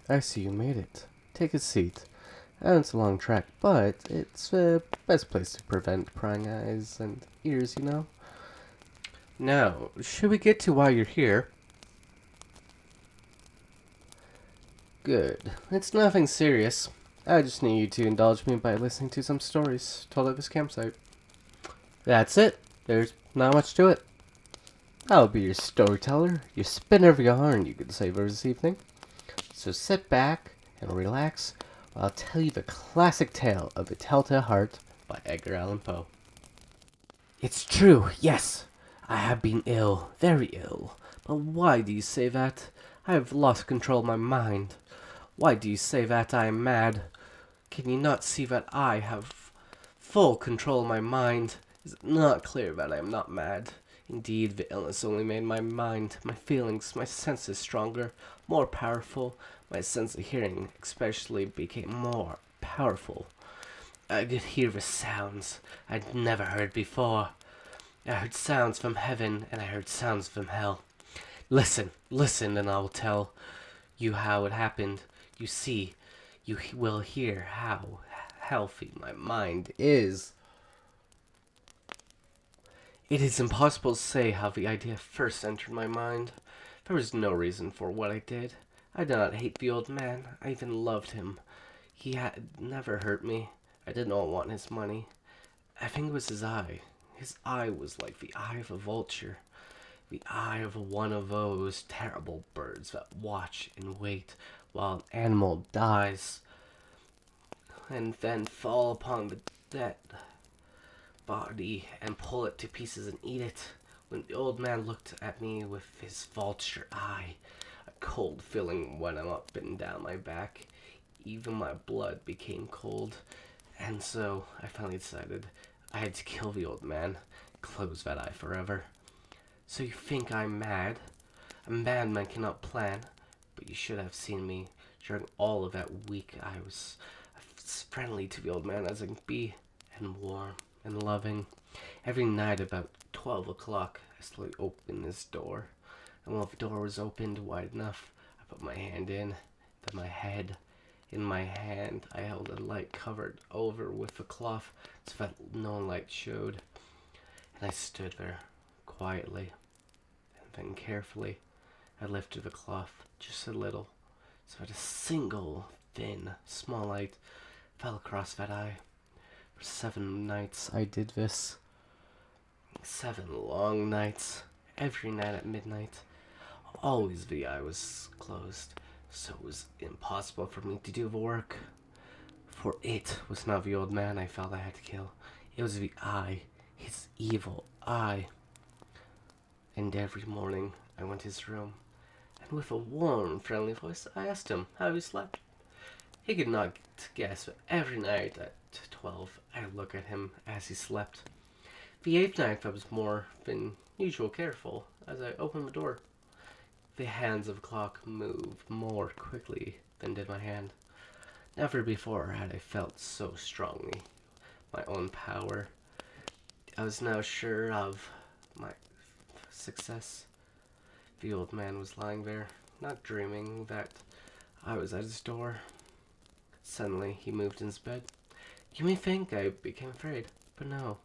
I see you made it. Take a seat. I know it's a long trek, but it's the best place to prevent prying eyes and ears, you know? Now, should we get to why you're here? Good. It's nothing serious. I just need you to indulge me by listening to some stories told at this campsite. That's it. There's not much to it. I'll be your storyteller, your spinner of yarn, you could say, for this evening. So sit back and relax while I'll tell you the classic tale of the Telltale Heart by Edgar Allan Poe. It's true, yes. I have been ill, very ill. But why do you say that? I have lost control of my mind. Why do you say that I am mad? Can you not see that I have full control of my mind? Is it not clear that I am not mad? Indeed, the illness only made my mind, my feelings, my senses stronger, more powerful. My sense of hearing especially became more powerful. I could hear the sounds I'd never heard before. I heard sounds from heaven and I heard sounds from hell. Listen, listen, and I will tell you how it happened. You see, you will hear how healthy my mind is. It is impossible to say how the idea first entered my mind. There was no reason for what I did. I did not hate the old man. I even loved him. He had never hurt me. I did not want his money. I think it was his eye. His eye was like the eye of a vulture. The eye of one of those terrible birds that watch and wait while an animal dies, and then fall upon the dead body and pull it to pieces and eat it. When the old man looked at me with his vulture eye, a cold feeling went up and down my back. Even my blood became cold. And so I finally decided I had to kill the old man, close that eye forever. So you think I'm mad? A madman cannot plan, but you should have seen me during all of that week. I was as friendly to the old man as I could be, and warm and loving. Every night about 12 o'clock, I slowly opened his door. And when the door was opened wide enough, I put my hand in, then my head. In my hand, I held a light covered over with a cloth so that no light showed. And I stood there, quietly, and then carefully, I lifted the cloth just a little, so that a single, thin, small light fell across that eye. For 7 nights I did this. 7 long nights. Every night at midnight. Always the eye was closed, so it was impossible for me to do the work. For it was not the old man I felt I had to kill. It was the eye. His evil eye. And every morning I went to his room, and with a warm, friendly voice I asked him how he slept. He could not guess, but every night at 12 I would look at him as he slept. The 8th night I was more than usual careful. As I opened the door, the hands of the clock moved more quickly than did my hand. Never before had I felt so strongly my own power. I was now sure of my success. The old man was lying there, not dreaming that I was at his door. Suddenly, he moved in his bed. You may think I became afraid, but no.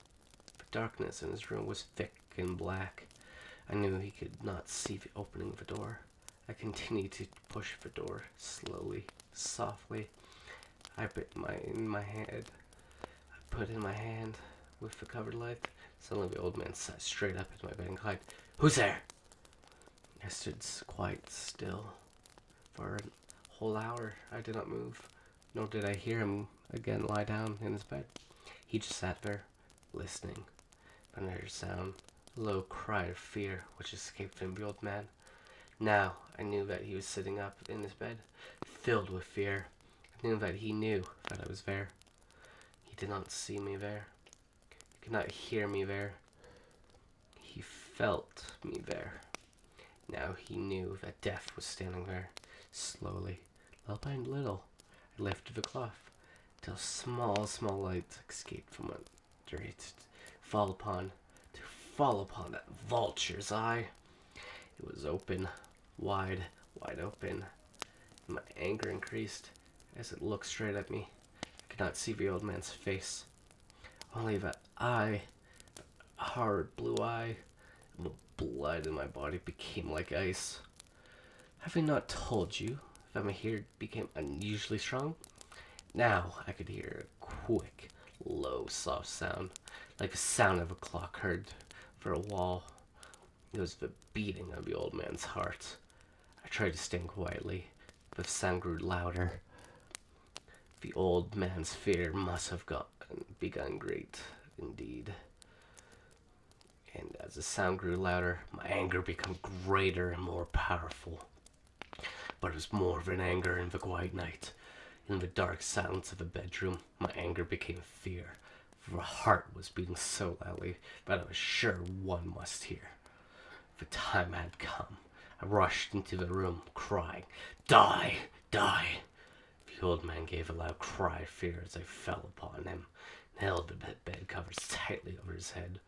The darkness in his room was thick and black. I knew he could not see the opening of the door. I continued to push the door slowly, softly. I put in my hand with the covered light. Suddenly, the old man sat straight up into my bed and cried, "Who's there?" I stood quite still. For a whole hour, I did not move, nor did I hear him again lie down in his bed. He just sat there, listening. But I heard a sound, a low cry of fear, which escaped from the old man. Now I knew that he was sitting up in his bed, filled with fear. I knew that he knew that I was there. He did not see me there. He could not hear me there. He felt me there. Now he knew that death was standing there. Slowly, little by little, I lifted the cloth, till small light escaped from under it to fall upon that vulture's eye. It was open, wide open. My anger increased as it looked straight at me. I could not see the old man's face. Only that eye, a hard blue eye, and the blood in my body became like ice. Have I not told you that my hair became unusually strong? Now I could hear a quick, low, soft sound, like the sound of a clock heard for a wall. It was the beating of the old man's heart. I tried to stand quietly, but the sound grew louder. The old man's fear must have begun great indeed. And as the sound grew louder, my anger became greater and more powerful. But it was more of an anger in the quiet night. In the dark silence of the bedroom, my anger became fear. For my heart was beating so loudly that I was sure one must hear. The time had come. I rushed into the room, crying, "Die! Die!" The old man gave a loud cry of fear as I fell upon him and held the bed covers tightly over his head.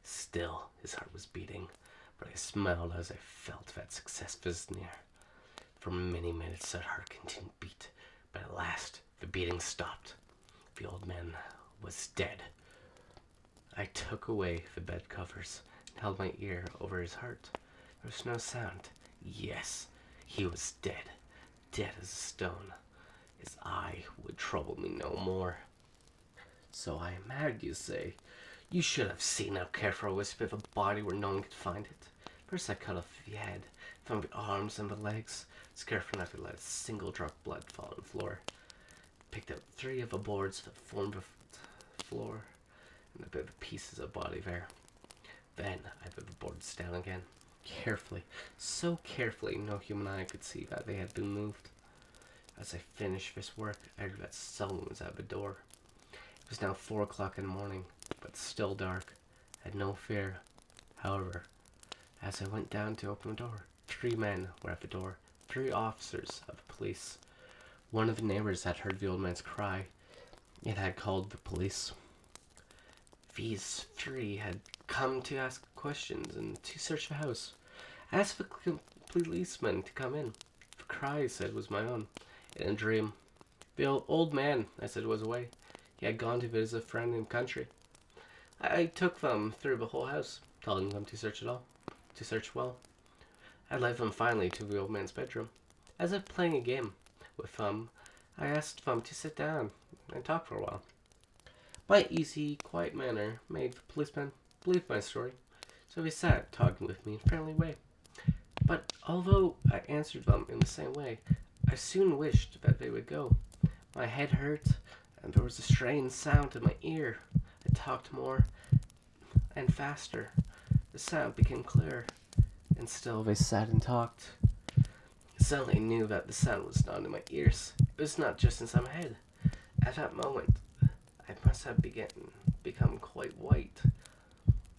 Still, his heart was beating, but I smiled as I felt that success was near. For many minutes that heart continued to beat, but at last the beating stopped. The old man was dead. I took away the bed covers and held my ear over his heart. There was no sound. Yes, he was dead. Dead as a stone. His eye would trouble me no more. So I am mad, you say? You should have seen how careful I was with a body where no one could find it. First I cut off the head, found the arms and the legs, careful not to let a single drop of blood fall on the floor. Picked up 3 of the boards that formed the floor, and I put the pieces of body there. Then I put the boards down again, carefully, so carefully no human eye could see that they had been moved. As I finished this work, I heard that someone was at the door. It was now 4 o'clock in the morning, but still dark. I had no fear. However, as I went down to open the door, 3 men were at the door, 3 officers of the police. One of the neighbors had heard the old man's cry and had called the police. These 3 had come to ask questions and to search the house. I asked the policeman to come in. The cry, I said, was my own. In a dream. The old man, I said, was away. He had gone to visit a friend in the country. I took them through the whole house, telling them to search well. I led them finally to the old man's bedroom. As if playing a game with them, I asked them to sit down and talk for a while. My easy, quiet manner made the policeman believe my story, so he sat talking with me in a friendly way. But although I answered them in the same way, I soon wished that they would go. My head hurt, and there was a strange sound in my ear. I talked more and faster. The sound became clearer, and still they sat and talked. Suddenly I knew that the sound was not in my ears. It was not just inside my head. At that moment, I must have become quite white.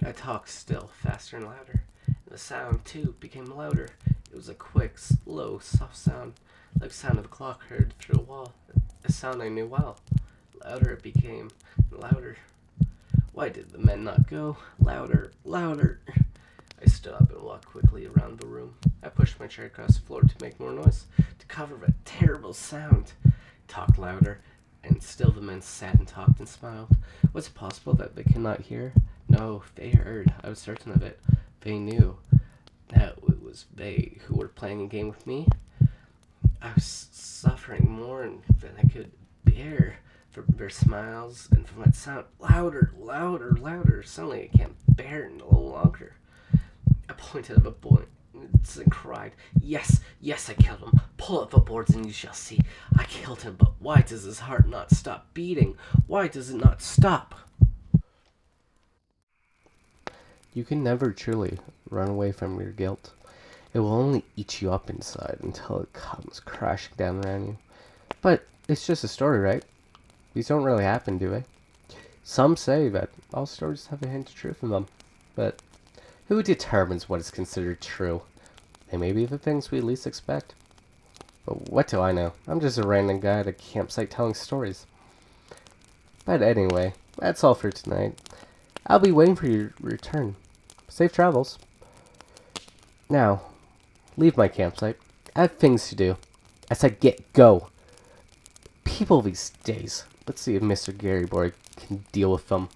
I talked still, faster and louder, and the sound, too, became louder. It was a quick, slow, soft sound, like the sound of a clock heard through a wall, a sound I knew well. Louder it became, and louder. Why did the men not go? Louder, louder. I stood up and walked quickly around the room. I pushed my chair across the floor to make more noise, to cover that terrible sound. I talked louder, and still the men sat and talked and smiled. Was it possible that they could not hear? No, they heard. I was certain of it. They knew that it was they who were playing a game with me. I was suffering more than I could bear from their smiles and from that sound. Louder, louder, louder. Suddenly I can't bear it no longer. I pointed at the boy and cried, "Yes, yes, I killed him. Pull up the boards and you shall see. I killed him, but why does his heart not stop beating? Why does it not stop?" You can never truly run away from your guilt. It will only eat you up inside until it comes crashing down around you. But it's just a story, right? These don't really happen, do they? Some say that all stories have a hint of truth in them, but who determines what is considered true? They may be the things we least expect. But what do I know? I'm just a random guy at a campsite telling stories. But anyway, that's all for tonight. I'll be waiting for your return. Safe travels. Now, leave my campsite. I have things to do. I said go. People these days. Let's see if Mr. Gary Boy can deal with them.